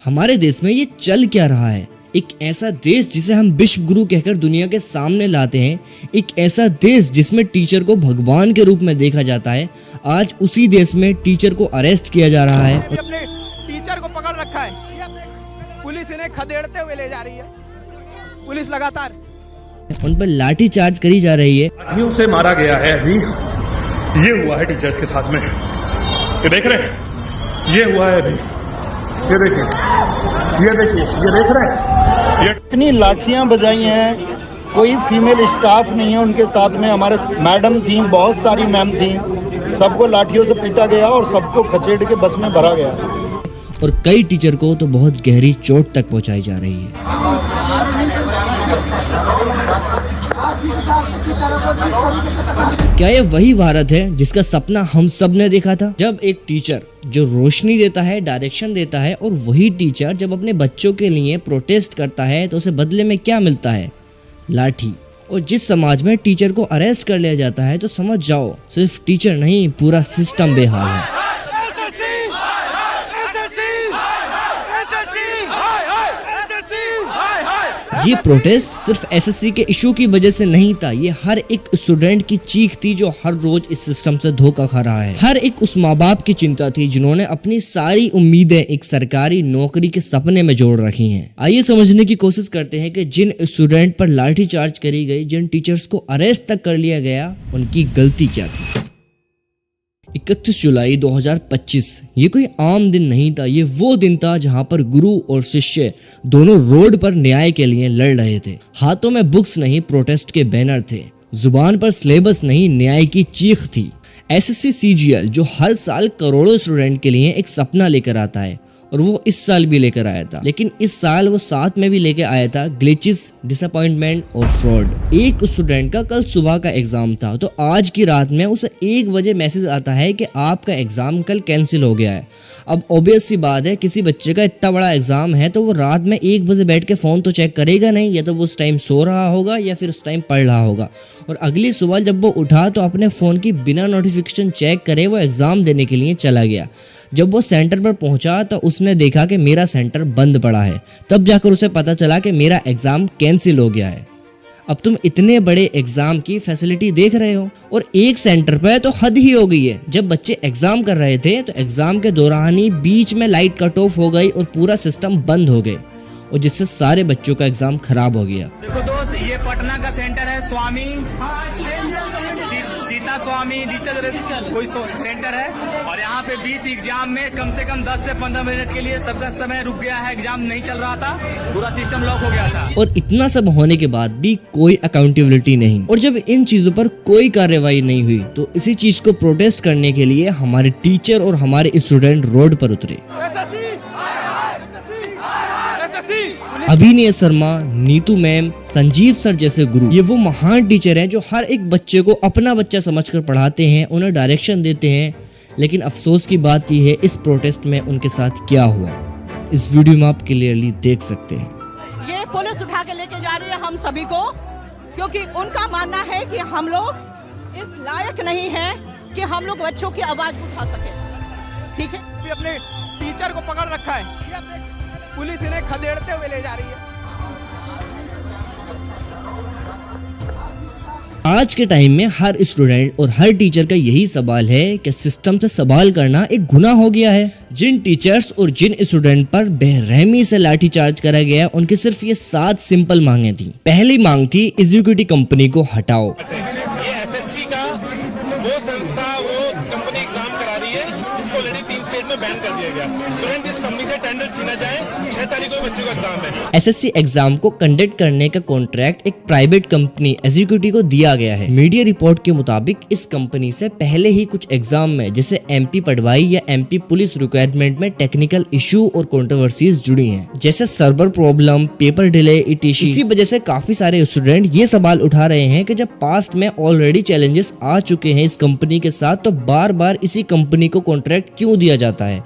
हमारे देश में ये चल क्या रहा है? एक ऐसा देश जिसे हम विश्व गुरु कहकर दुनिया के सामने लाते हैं, एक ऐसा देश जिसमें टीचर को भगवान के रूप में देखा जाता है, आज उसी देश में टीचर को अरेस्ट किया जा रहा है। अपने टीचर को पकड़ रखा है, पुलिस इन्हें खदेड़ते हुए ले जा रही है। पुलिस लगातार उन पर लाठी चार्ज करी जा रही है। लाठियों से मारा गया है। अभी ये हुआ है टीचर्स के साथ में, ये देख रहे हैं, ये हुआ है अभी, ये देखिए, ये देखिए, ये देख रहे हैं, इतनी लाठियां बजाई हैं। कोई फीमेल स्टाफ नहीं है उनके साथ में। हमारे मैडम थी, बहुत सारी मैम थी, सबको लाठियों से पीटा गया और सबको खचेड़ के बस में भरा गया। और कई टीचर को तो बहुत गहरी चोट तक पहुंचाई जा रही है। क्या ये वही भारत है जिसका सपना हम सब ने देखा था? जब एक टीचर जो रोशनी देता है, डायरेक्शन देता है, और वही टीचर जब अपने बच्चों के लिए प्रोटेस्ट करता है तो उसे बदले में क्या मिलता है? लाठी। और जिस समाज में टीचर को अरेस्ट कर लिया जाता है तो समझ जाओ, सिर्फ टीचर नहीं, पूरा सिस्टम बेहाल है। ये प्रोटेस्ट सिर्फ एसएससी के इशू की वजह से नहीं था, ये हर एक स्टूडेंट की चीख थी जो हर रोज इस सिस्टम से धोखा खा रहा है। हर एक उस माँ बाप की चिंता थी जिन्होंने अपनी सारी उम्मीदें एक सरकारी नौकरी के सपने में जोड़ रखी हैं। आइए समझने की कोशिश करते हैं कि जिन स्टूडेंट पर लाठी चार्ज करी गई, जिन टीचर्स को अरेस्ट तक कर लिया गया, उनकी गलती क्या थी। 31 जुलाई 2025 ये कोई आम दिन नहीं था। ये वो दिन था जहां पर गुरु और शिष्य दोनों रोड पर न्याय के लिए लड़ रहे थे। हाथों में बुक्स नहीं, प्रोटेस्ट के बैनर थे। जुबान पर सिलेबस नहीं, न्याय की चीख थी। एसएससी सीजीएल जो हर साल करोड़ों स्टूडेंट के लिए एक सपना लेकर आता है, और वो इस साल भी लेकर आया था, लेकिन इस साल वो साथ में भी लेकर आया था ग्लिचेस, डिसअपॉइंटमेंट और फ्रॉड। एक स्टूडेंट का कल सुबह का एग्जाम था, तो आज की रात में उसे 1 बजे मैसेज आता है कि आपका एग्जाम कल कैंसिल हो गया है। अब ऑब्वियस सी बात है, किसी बच्चे का इतना बड़ा एग्जाम है तो वो रात में 1 बजे बैठ के फोन तो चेक करेगा नहीं, या तो वो उस टाइम सो रहा होगा या फिर उस टाइम पढ़ रहा होगा। और अगली सुबह जब वो उठा तो अपने फोन की बिना नोटिफिकेशन चेक करे वो एग्जाम देने के लिए चला गया। जब वो सेंटर पर पहुंचा तो उसने देखा कि मेरा सेंटर बंद पड़ा है। तब जाकर उसे पता चला कि मेरा एग्जाम कैंसिल हो गया है। अब तुम इतने बड़े एग्जाम की फैसिलिटी देख रहे हो और एक सेंटर पर, तो हद ही हो गई है। जब बच्चे एग्जाम कर रहे थे तो एग्जाम के दौरान ही बीच में लाइट कट ऑफ हो गई और पूरा सिस्टम बंद हो गए, और जिससे सारे बच्चों का एग्जाम खराब हो गया। देखो दोस्त, ये पटना का सेंटर है, स्वामी सीता स्वामी कोई सेंटर है, और यहाँ पे बीच एग्जाम में कम से कम 10 से 15 मिनट के लिए सबका समय रुक गया है। एग्जाम नहीं चल रहा था, पूरा सिस्टम लॉक हो गया था। और इतना सब होने के बाद भी कोई अकाउंटेबिलिटी नहीं। और जब इन चीजों पर कोई कार्रवाई नहीं हुई तो इसी चीज को प्रोटेस्ट करने के लिए हमारे टीचर और हमारे स्टूडेंट रोड पर उतरे। अभिनय शर्मा, नीतू मैम, संजीव सर जैसे गुरु, ये वो महान टीचर हैं जो हर एक बच्चे को अपना बच्चा समझकर पढ़ाते हैं, उन्हें डायरेक्शन देते हैं। लेकिन अफसोस की बात यह है, इस प्रोटेस्ट में उनके साथ क्या हुआ, इस वीडियो में आप क्लियरली देख सकते हैं। ये पुलिस उठा के लेके जा रही है हम सभी को, क्योंकि उनका मानना है कि हम लोग इस लायक नहीं हैं कि हम लोग बच्चों की आवाज उठा सके। ठीक है, अपने टीचर को पकड़ रखा है, पुलिस इन्हें खदेड़ते हुए ले जा रही है। आज के टाइम में हर स्टूडेंट और हर टीचर का यही सवाल है कि सिस्टम से सवाल करना एक गुनाह हो गया है। जिन टीचर्स और जिन स्टूडेंट पर बेरहमी से लाठी चार्ज करा गया, उनकी सिर्फ ये 7 सिंपल मांगे थी। पहली मांग थी एग्जीक्यूटिव कंपनी को हटाओ। ये एसएससी का वो संस्था, वो कंपनी एग्जाम करा रही है जिसको ऑलरेडी 3 स्टेट में बैन कर दिया गया। तुरंत इस कंपनी से टेंडर छीना जाए। 6 तारीख को बच्चों का एग्जाम है। एसएससी एग्जाम को कंडक्ट करने का कॉन्ट्रैक्ट एक प्राइवेट कंपनी एग्जीक्यूटिव को दिया गया है। मीडिया रिपोर्ट के मुताबिक इस कंपनी से पहले ही कुछ एग्जाम में, जैसे एमपी पढ़वाई या एमपी पुलिस रिक्वायरमेंट में टेक्निकल इशू और कंट्रोवर्सीज जुड़ी हैं, जैसे server problem, paper delay, etc.. इसी वजह से काफी सारे स्टूडेंट ये सवाल उठा रहे हैं कि जब पास्ट में ऑलरेडी चैलेंजेस आ चुके हैं इस कंपनी के साथ, तो बार बार इसी कंपनी को कॉन्ट्रैक्ट क्यों दिया जाता है।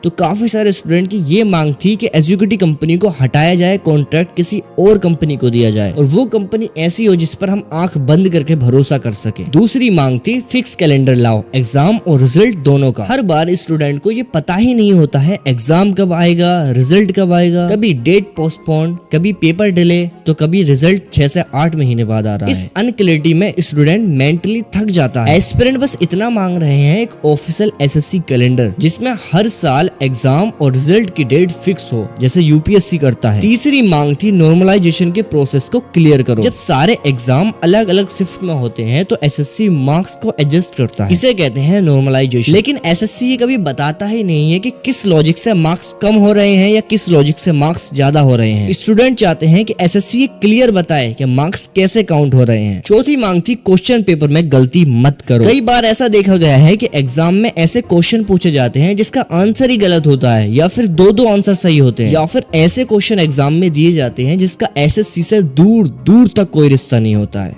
तो काफी सारे स्टूडेंट की ये मांग थी कि एजुकेटी कंपनी को हटाया जाए, कॉन्ट्रैक्ट किसी और कंपनी को दिया जाए और वो कंपनी ऐसी हो जिस पर हम आंख बंद करके भरोसा कर सके। दूसरी मांग थी फिक्स कैलेंडर लाओ, एग्जाम और रिजल्ट दोनों का। हर बार स्टूडेंट को ये पता ही नहीं होता है एग्जाम कब आएगा, रिजल्ट कब आएगा, कभी डेट पोस्टपोन, कभी पेपर डिले, तो कभी रिजल्ट 6 से 8 महीने बाद आ रहा है। इस अनक्लैरिटी में स्टूडेंट मेंटली थक जाता है। एस्पिरेंट बस इतना मांग रहे हैं एक ऑफिशियल एसएससी कैलेंडर जिसमें हर साल एग्जाम और रिजल्ट की डेट फिक्स हो जैसे यूपीएससी करता है। तीसरी मांग थी नॉर्मलाइजेशन के प्रोसेस को क्लियर करो। जब सारे एग्जाम अलग अलग शिफ्ट में होते हैं तो एसएससी मार्क्स को एडजस्ट करता है, इसे कहते हैं नॉर्मलाइजेशन। लेकिन एसएससी ये कभी बताता ही नहीं है कि किस लॉजिक से मार्क्स कम हो रहे हैं या किस लॉजिक से मार्क्स ज्यादा हो रहे हैं। स्टूडेंट चाहते हैं कि एसएससी क्लियर बताए कि मार्क्स कैसे काउंट हो रहे हैं। चौथी मांग थी क्वेश्चन पेपर में गलती मत करो। कई बार ऐसा देखा गया है कि एग्जाम में ऐसे क्वेश्चन पूछे जाते हैं जिसका आंसर ही गलत होता है या फिर दो आंसर सही होते हैं, या फिर ऐसे क्वेश्चन एग्जाम में दिए जाते हैं जिसका एसएससी से दूर दूर तक कोई रिश्ता नहीं होता है।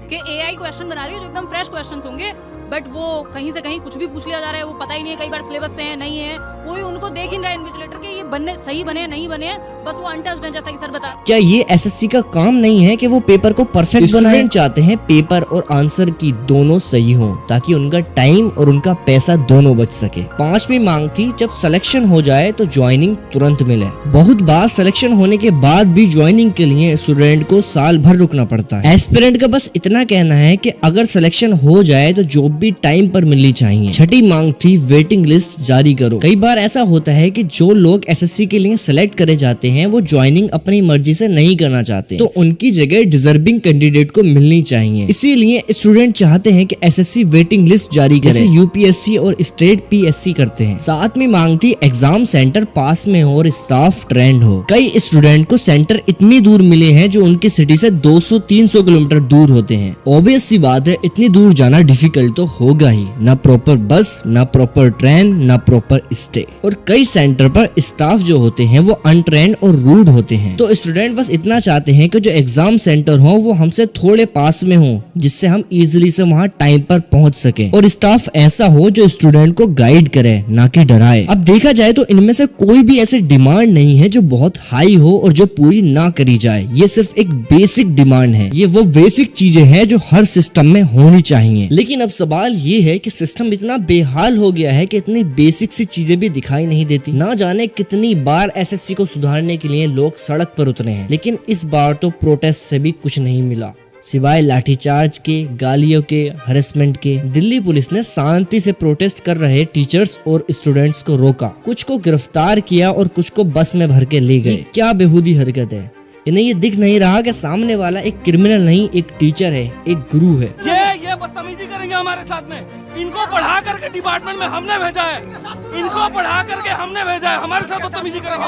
कि एआई क्वेश्चन बना रही हो जो एकदम फ्रेश क्वेश्चंस होंगे, बट वो कहीं से कहीं कुछ भी पूछ लिया जा रहा है, वो पता ही नहीं है, कई बार सिलेबस से है नहीं है, कोई उनको देख ही नहीं रहा है इन्विजिलेटर के ये बनने सही बने नहीं बने, बस वो अनटच्ड है जैसा कि सर बता। क्या ये एसएससी का काम नहीं है कि वो पेपर को परफेक्ट बनाए? चाहते हैं पेपर और आंसर की दोनों सही हो ताकि उनका टाइम और उनका पैसा दोनों बच सके। पांचवी मांग थी जब सिलेक्शन हो जाए तो ज्वाइनिंग तुरंत मिले। बहुत बार सिलेक्शन होने के बाद भी ज्वाइनिंग के लिए स्टूडेंट को साल भर रुकना पड़ता है। एस्पिरेंट का बस इतना कहना है कि अगर सिलेक्शन हो जाए तो जॉब भी टाइम पर मिलनी चाहिए। छठी मांग थी वेटिंग लिस्ट जारी करो। कई बार ऐसा होता है कि जो लोग एसएससी के लिए सिलेक्ट करे जाते हैं वो ज्वाइनिंग अपनी मर्जी से नहीं करना चाहते, तो उनकी जगह डिजर्विंग कैंडिडेट को मिलनी चाहिए। इसीलिए स्टूडेंट चाहते हैं कि एसएससी वेटिंग लिस्ट जारी करे जैसे यूपीएससी और स्टेट पीएससी करते हैं। सातवीं मांग थी एग्जाम सेंटर पास में हो और स्टाफ ट्रेंड हो। कई स्टूडेंट को सेंटर इतनी दूर मिले हैं जो उनकी सिटी से 200-300 किलोमीटर दूर होते हैं। ऑब्वियस सी बात है इतनी दूर जाना डिफिकल्ट तो होगा ही, ना प्रॉपर बस, ना प्रॉपर ट्रेन, ना प्रॉपर स्टे। और कई सेंटर पर स्टाफ जो होते हैं वो अनट्रेंड और रूड होते हैं। तो स्टूडेंट बस इतना चाहते हैं कि जो एग्जाम सेंटर हो वो हमसे थोड़े पास में हो जिससे हम इजीली से वहाँ टाइम पर पहुँच सके, और स्टाफ ऐसा हो जो स्टूडेंट को गाइड करे ना कि डराए। अब देखा जाए तो इनमें से कोई भी ऐसी डिमांड नहीं है जो बहुत हाई हो और जो पूरी ना करी जाए। ये सिर्फ एक बेसिक डिमांड है। ये वो बेसिक चीजें हैं जो हर सिस्टम में होनी चाहिए। लेकिन अब सवाल ये है कि सिस्टम इतना बेहाल हो गया है कि इतनी बेसिक सी चीजें भी दिखाई नहीं देती। ना जाने कितनी बार एसएससी को सुधारने के लिए लोग सड़क पर उतरे हैं, लेकिन इस बार तो प्रोटेस्ट से भी कुछ नहीं मिला सिवाय लाठीचार्ज के, गालियों के, हरेसमेंट के। दिल्ली पुलिस ने शांति से प्रोटेस्ट कर रहे टीचर्स और स्टूडेंट्स को रोका, कुछ को गिरफ्तार किया और कुछ को बस में भर के ले गए। क्या बेहूदी हरकत है। इन्हें ये दिख नहीं रहा कि सामने वाला एक क्रिमिनल नहीं, एक टीचर है, एक गुरु है। ये बदतमीजी करेंगे हमारे साथ में। इनको पढ़ा करके डिपार्टमेंट में हमने भेजा है, इनको पढ़ा करके हमने भेजा है, हमारे साथ बदतमीजी करेंगे,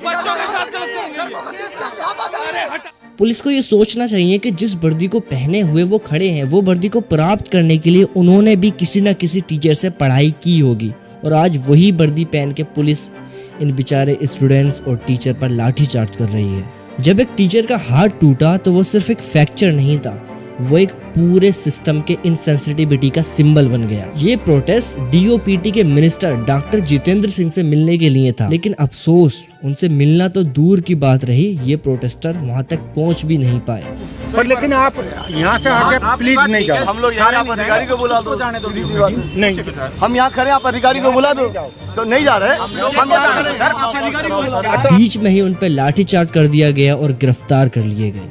बच्चों के साथ गलत करेंगे। अरे हट। पुलिस को ये सोचना चाहिए कि जिस वर्दी को पहने हुए वो खड़े हैं वो वर्दी को प्राप्त करने के लिए उन्होंने भी किसी न किसी टीचर से पढ़ाई की होगी, और आज वही वर्दी पहन के पुलिस इन बेचारे स्टूडेंट्स और टीचर पर लाठीचार्ज कर रही है। जब एक टीचर का हाथ टूटा तो वो सिर्फ एक फ्रैक्चर नहीं था, वो एक पूरे सिस्टम के इनसेंसिटिविटी का सिंबल बन गया। ये प्रोटेस्ट डीओपीटी के मिनिस्टर डॉक्टर जितेंद्र सिंह से मिलने के लिए था, लेकिन अफसोस उनसे मिलना तो दूर की बात रही, ये प्रोटेस्टर वहां तक पहुंच भी नहीं पाए। पर लेकिन आप यहाँ से आके प्लीज नहीं जाओ। हम लोग यहाँ आप अधिकारी को बुला दो, सीधी सी बात नहीं। हम यहाँ खड़े, आप अधिकारी को बुला दो, तो नहीं जा रहे। हम सर आप अधिकारी को बुला दो। बीच में ही उन पर लाठीचार्ज कर दिया गया और गिरफ्तार कर लिए गए।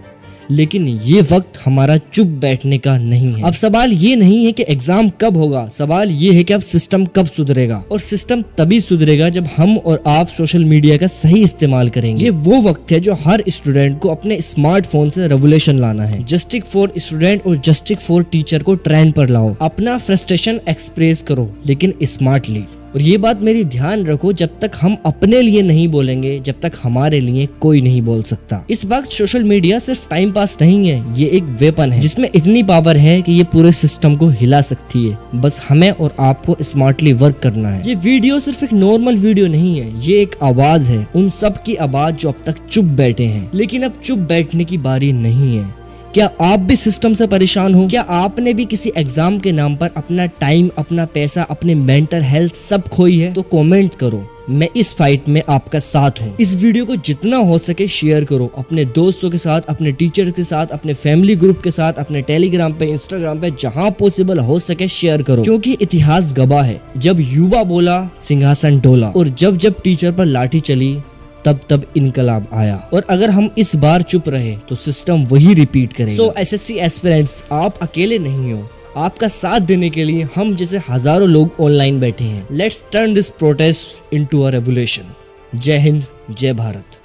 लेकिन ये वक्त हमारा चुप बैठने का नहीं है। अब सवाल ये नहीं है कि एग्जाम कब होगा, सवाल ये है कि अब सिस्टम कब सुधरेगा। और सिस्टम तभी सुधरेगा जब हम और आप सोशल मीडिया का सही इस्तेमाल करेंगे। ये वो वक्त है जो हर स्टूडेंट को अपने स्मार्टफोन से रेवोल्यूशन लाना है। जस्टिस फॉर स्टूडेंट और जस्टिस फॉर टीचर को ट्रेंड पर लाओ। अपना फ्रस्ट्रेशन एक्सप्रेस करो, लेकिन स्मार्टली। और ये बात मेरी ध्यान रखो, जब तक हम अपने लिए नहीं बोलेंगे जब तक हमारे लिए कोई नहीं बोल सकता। इस वक्त सोशल मीडिया सिर्फ टाइम पास नहीं है, ये एक वेपन है जिसमें इतनी पावर है कि ये पूरे सिस्टम को हिला सकती है। बस हमें और आपको स्मार्टली वर्क करना है। ये वीडियो सिर्फ एक नॉर्मल वीडियो नहीं है, ये एक आवाज है उन सब की आवाज जो अब तक चुप बैठे हैं। लेकिन अब चुप बैठने की बारी नहीं है। क्या आप भी सिस्टम से परेशान हो? क्या आपने भी किसी एग्जाम के नाम पर अपना टाइम, अपना पैसा, अपने मेंटल हेल्थ सब खोई है? तो कमेंट करो, मैं इस फाइट में आपका साथ हूँ। इस वीडियो को जितना हो सके शेयर करो अपने दोस्तों के साथ, अपने टीचर के साथ, अपने फैमिली ग्रुप के साथ, अपने टेलीग्राम पे, इंस्टाग्राम पे, जहाँ पॉसिबल हो सके शेयर करो, क्योंकि इतिहास गवाह है, जब युवा बोला सिंहासन डोला, और जब जब टीचर पर लाठी चली तब तब इनकलाब आया। और अगर हम इस बार चुप रहे तो सिस्टम वही रिपीट करेगा। सो एसएससी एस्पिरेंट्स, आप अकेले नहीं हो। आपका साथ देने के लिए हम जैसे हजारों लोग ऑनलाइन बैठे हैं। Let's turn this protest into a revolution. जय हिंद, जय भारत।